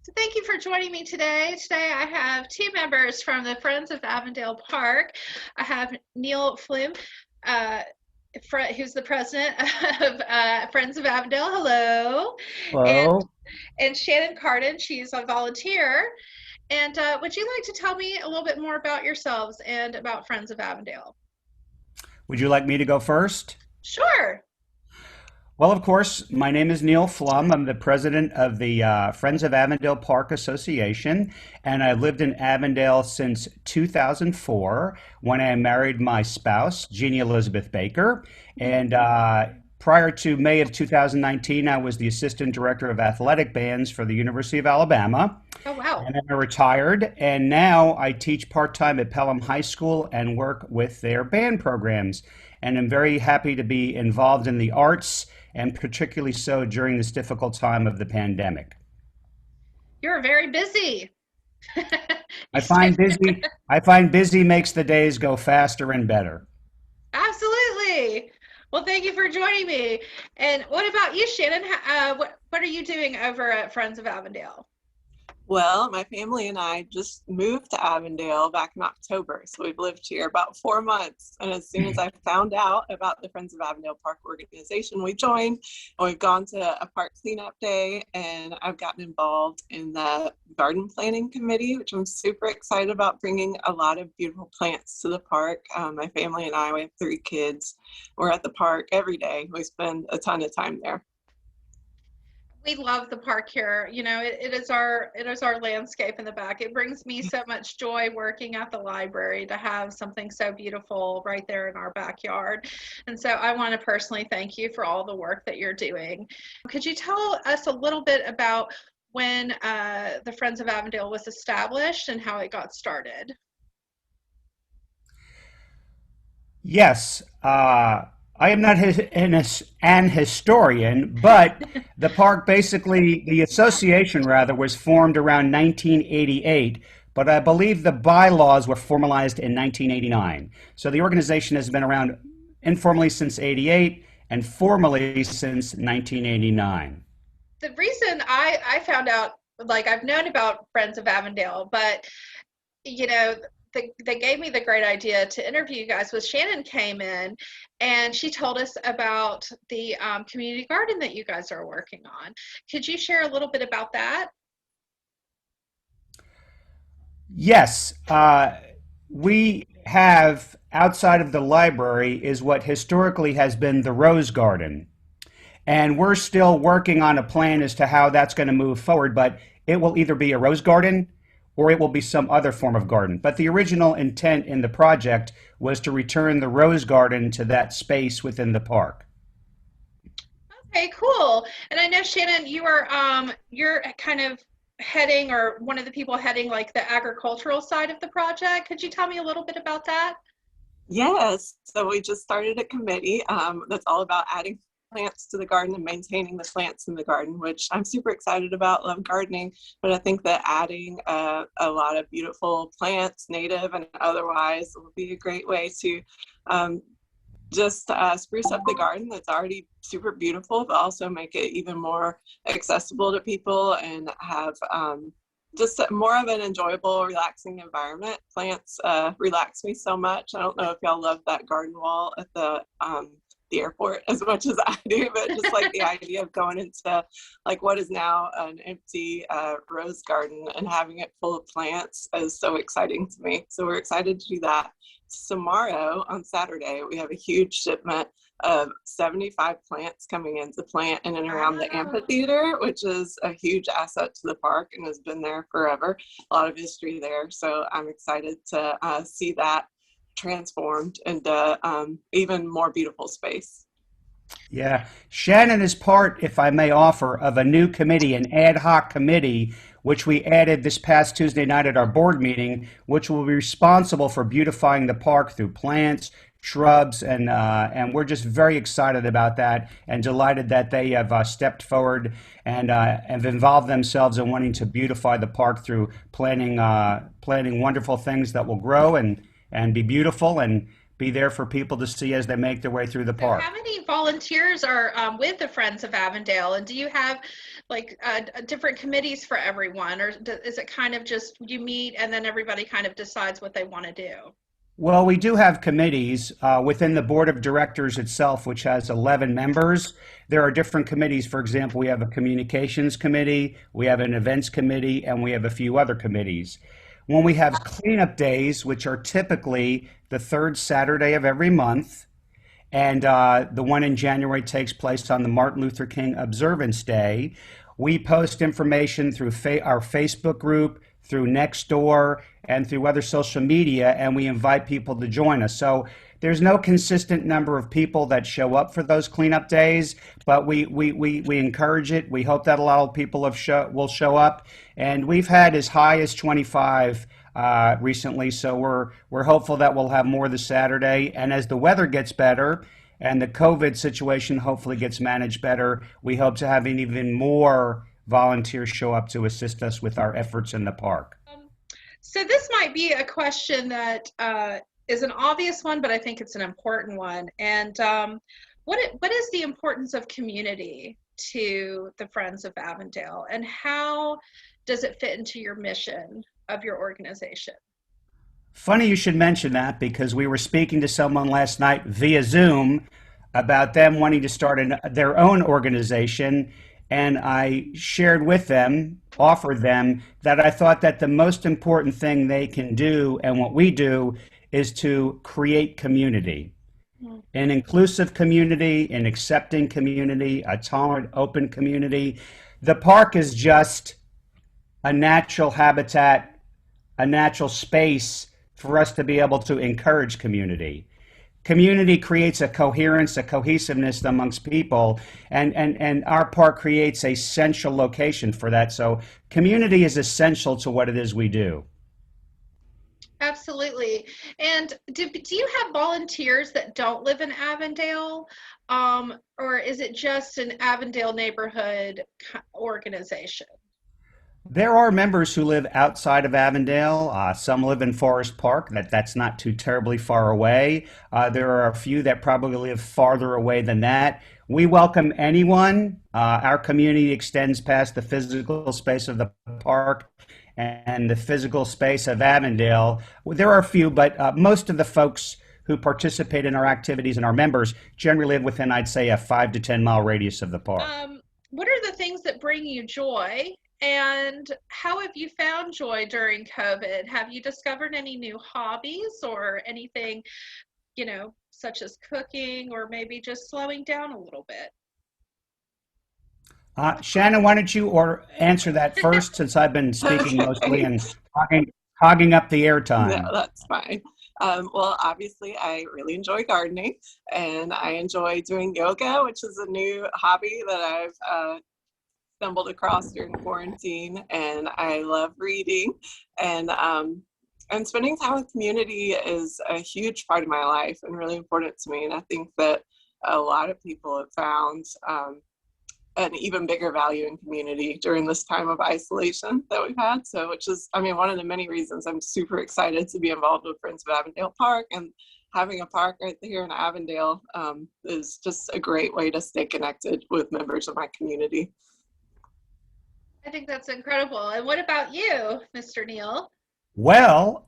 So thank you for joining me today. Today I have two members from the Friends of Avondale Park. I have Neal Flum, uh, who's the president of Friends of Avondale. Hello. And Hello. Shannon Carden. She's a volunteer. And would you like to tell me a little bit more about yourselves and about Friends of Avondale? Would you like me to go first? Sure. Well, of course, my name is Neal Flum. I'm the president of the Friends of Avondale Park Association, and I've lived in Avondale since 2004 when I married my spouse, Jeannie Elizabeth Baker. And prior to May of 2019, I was the assistant director of athletic bands for the University of Alabama. Oh, wow. And then I retired, and now I teach part-time at Pelham High School and work with their band programs. And I'm very happy to be involved in the arts, and particularly so during this difficult time of the pandemic. You're very busy. You I stay. find busy, I find busy makes the days go faster and better. Absolutely. Well, thank you for joining me. And what about you, Shannon? What are you doing over at Friends of Avondale? Well, my family and I just moved to Avondale back in October. So we've lived here about 4 months. And as soon as I found out about the Friends of Avondale Park organization, we joined and we've gone to a park cleanup day. And I've gotten involved in the garden planting committee, which I'm super excited about, bringing a lot of beautiful plants to the park. My family and I, we have 3 kids. We're at the park every day. We spend a ton of time there. We love the park here. It is our landscape in the back. It brings me so much joy working at the library to have something so beautiful right there in our backyard. And so I want to personally thank you for all the work that you're doing. Could you tell us a little bit about when the Friends of Avondale was established and how it got started? Yes, I am not an historian, but the park basically, the association rather, was formed around 1988, but I believe the bylaws were formalized in 1989. So the organization has been around informally since 88 and formally since 1989. The reason I found out, like, I've known about Friends of Avondale, but you know, they gave me the great idea to interview you guys. Was Shannon came in and she told us about the community garden that you guys are working on. Could you share a little bit about that? Yes, we have outside of the library is what historically has been the Rose Garden. And we're still working on a plan as to how that's going to move forward, but it will either be a rose garden or it will be some other form of garden. But the original intent in the project was to return the rose garden to that space within the park. Okay, cool. And I know Shannon, you're kind of heading, or one of the people heading, like the agricultural side of the project. Could you tell me a little bit about that? Yes, so we just started a committee that's all about adding plants to the garden and maintaining the plants in the garden, which I'm super excited about. Love gardening, but I think that adding a lot of beautiful plants, native and otherwise, will be a great way to um, just spruce up the garden that's already super beautiful, but also make it even more accessible to people and have just more of an enjoyable, relaxing environment. Plants relax me so much. I don't know if y'all love that garden wall at the airport as much as I do, but just like the idea of going into like what is now an empty rose garden and having it full of plants is so exciting to me. So we're excited to do that. Tomorrow on Saturday, we have a huge shipment of 75 plants coming into plant in and around the Wow. amphitheater, which is a huge asset to the park and has been there forever. A lot of history there. So I'm excited to see that transformed into even more beautiful space. Yeah, Shannon is part, if I may offer, of a new committee, an ad hoc committee, which we added this past Tuesday night at our board meeting, which will be responsible for beautifying the park through plants, shrubs, and we're just very excited about that and delighted that they have stepped forward and have involved themselves in wanting to beautify the park through planting wonderful things that will grow and be beautiful and be there for people to see as they make their way through the So park. how many volunteers are with the Friends of Avondale? And do you have like different committees for everyone? Or is it kind of just you meet and then everybody kind of decides what they want to do? Well, we do have committees within the board of directors itself, which has 11 members. There are different committees. For example, we have a communications committee, we have an events committee, and we have a few other committees. When we have cleanup days, which are typically the third Saturday of every month, and the one in January takes place on the Martin Luther King Observance Day. We post information through our Facebook group, through Nextdoor, and through other social media, and we invite people to join us. So there's no consistent number of people that show up for those cleanup days, but we encourage it. We hope that a lot of people will show up, and we've had as high as 25 recently. So we're hopeful that we'll have more this Saturday. And as the weather gets better and the COVID situation hopefully gets managed better, we hope to have even more volunteers show up to assist us with our efforts in the park. So this might be a question that is an obvious one, but I think it's an important one. And what is the importance of community to the Friends of Avondale, and how does it fit into your mission of your organization? Funny you should mention that, because we were speaking to someone last night via Zoom about them wanting to start their own organization. And I shared with them, offered them, that I thought that the most important thing they can do and what we do is to create community. An inclusive community, an accepting community, a tolerant, open community. The park is just a natural habitat, a natural space for us to be able to encourage community. Community creates a coherence, a cohesiveness amongst people, and our park creates a central location for that. So community is essential to what it is we do. Absolutely. And do you have volunteers that don't live in Avondale? Or is it just an Avondale neighborhood organization? There are members who live outside of Avondale. Some live in Forest Park. That's not too terribly far away. There are a few that probably live farther away than that. We welcome anyone. Our community extends past the physical space of the park and the physical space of Avondale. There are a few, but most of the folks who participate in our activities and our members generally live within, I'd say, a 5 to 10 mile radius of the park. What are the things that bring you joy? And how have you found joy during COVID? Have you discovered any new hobbies or anything, such as cooking, or maybe just slowing down a little bit? Shannon, why don't you answer that first, since I've been speaking mostly and hogging up the airtime. No, that's fine. Well, obviously, I really enjoy gardening, and I enjoy doing yoga, which is a new hobby that I've stumbled across during quarantine. And I love reading, and spending time with community is a huge part of my life and really important to me. And I think that a lot of people have found an even bigger value in community during this time of isolation that we've had. So, which is, one of the many reasons I'm super excited to be involved with Friends of Avondale Park, and having a park right here in Avondale is just a great way to stay connected with members of my community. I think that's incredible. And what about you, Mr. Neal? Well,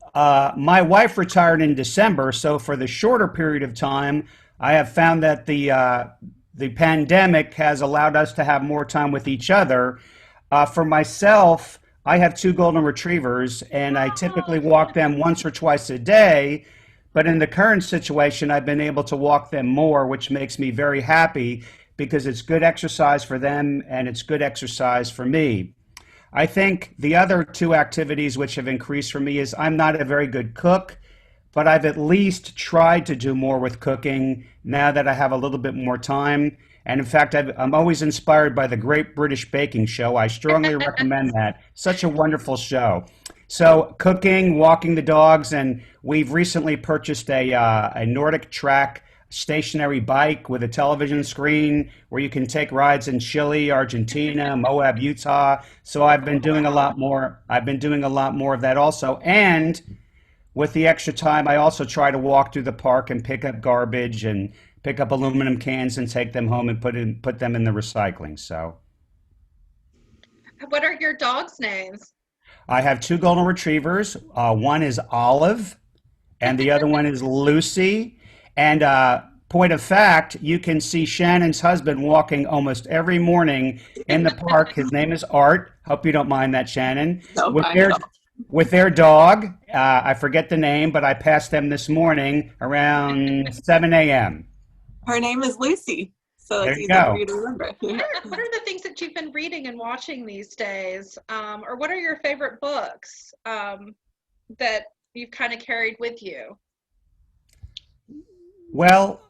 my wife retired in December, so for the shorter period of time, I have found that the pandemic has allowed us to have more time with each other. For myself, I have 2 golden retrievers, and I typically walk them once or twice a day. But in the current situation, I've been able to walk them more, which makes me very happy, because it's good exercise for them and it's good exercise for me. I think the other 2 activities which have increased for me is I'm not a very good cook, but I've at least tried to do more with cooking now that I have a little bit more time. And in fact, I'm always inspired by the Great British Baking Show. I strongly recommend that. Such a wonderful show. So cooking, walking the dogs, and we've recently purchased a Nordic Track stationary bike with a television screen where you can take rides in Chile, Argentina, Moab, Utah. So I've been doing a lot more. I've been doing a lot more of that also. And with the extra time, I also try to walk through the park and pick up garbage and pick up aluminum cans and take them home and put them in the recycling. So What are your dogs' names? I have two golden retrievers. One is Olive, and the other one is Lucy. And point of fact, you can see Shannon's husband walking almost every morning in the park. His name is Art. Hope you don't mind that, Shannon. No, With fine their at all. with their dog. I forget the name, but I passed them this morning around 7 a.m. Her name is Lucy, so There that's you easy for go. you to remember. What are the things that you've been reading and watching these days? Or what are your favorite books that you've kind of carried with you? Well,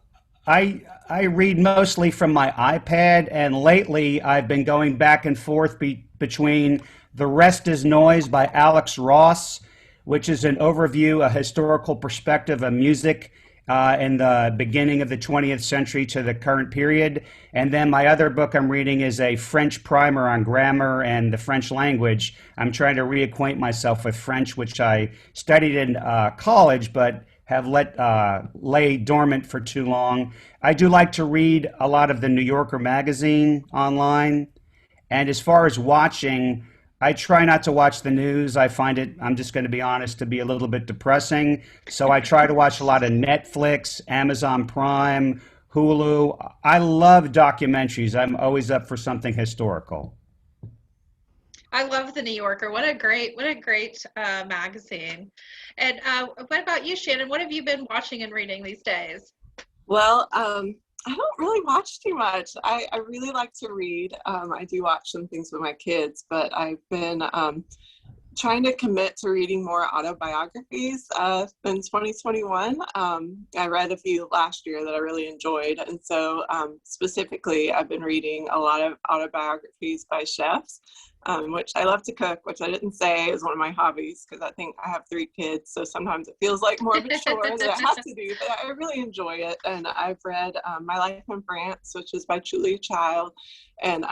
I read mostly from my iPad, and lately I've been going back and forth between The Rest is Noise by Alex Ross, which is an overview, a historical perspective of music in the beginning of the 20th century to the current period. And then my other book I'm reading is a French primer on grammar and the French language. I'm trying to reacquaint myself with French, which I studied in college, but have let lay dormant for too long. I do like to read a lot of the New Yorker magazine online. And as far as watching, I try not to watch the news. I find it, I'm just going to be honest, to be a little bit depressing. So I try to watch a lot of Netflix, Amazon Prime, Hulu. I love documentaries. I'm always up for something historical. I love the New Yorker. What a great magazine. And what about you, Shannon? What have you been watching and reading these days? Well, I don't really watch too much. I really like to read. I do watch some things with my kids, but I've been trying to commit to reading more autobiographies in 2021. I read a few last year that I really enjoyed. And so specifically, I've been reading a lot of autobiographies by chefs, which I love to cook, which I didn't say is one of my hobbies because I think I have 3 kids. So sometimes it feels like more of a chore that I have to do, but I really enjoy it. And I've read My Life in France, which is by Julia Child, and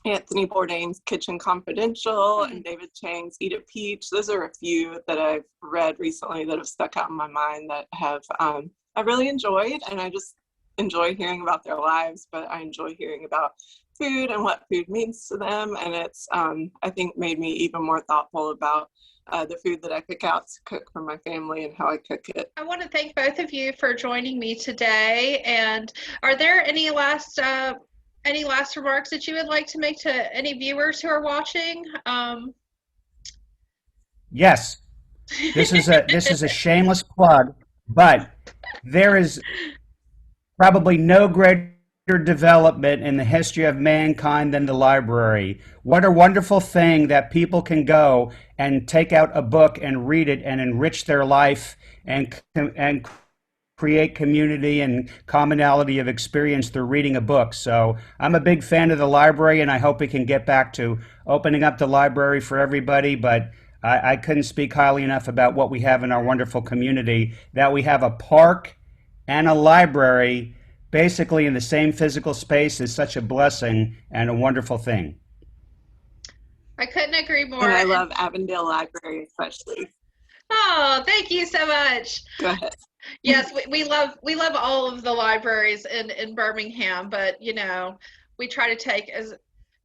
Anthony Bourdain's Kitchen Confidential, and David Chang's Eat a Peach. Those are a few that I've read recently that have stuck out in my mind that have I really enjoyed, and I just enjoy hearing about their lives, but I enjoy hearing about food and what food means to them, and it's I think made me even more thoughtful about the food that I pick out to cook for my family and how I cook it. I want to thank both of you for joining me today. And are there any last remarks that you would like to make to any viewers who are watching? Yes, this is a shameless plug, but there is probably no greater development in the history of mankind than the library. What a wonderful thing that people can go and take out a book and read it and enrich their life and create community and commonality of experience through reading a book. So I'm a big fan of the library, and I hope we can get back to opening up the library for everybody. But I couldn't speak highly enough about what we have in our wonderful community, that we have a park and a library basically in the same physical space is such a blessing and a wonderful thing. I couldn't agree more. And I love Avondale Library especially. Oh, thank you so much. Go ahead. Yes, we love all of the libraries in Birmingham, but you know, we try to take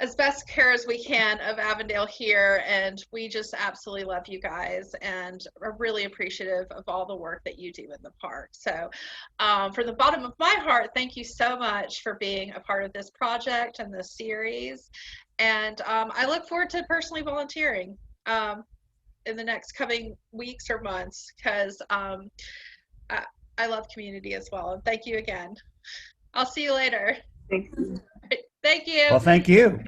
as best care as we can of Avondale here, and we just absolutely love you guys and are really appreciative of all the work that you do in the park. So from the bottom of my heart, thank you so much for being a part of this project and this series, and I look forward to personally volunteering in the next coming weeks or months, because I love community as well. And thank you again. I'll see you later. Thank you. Thank you. Well, thank you.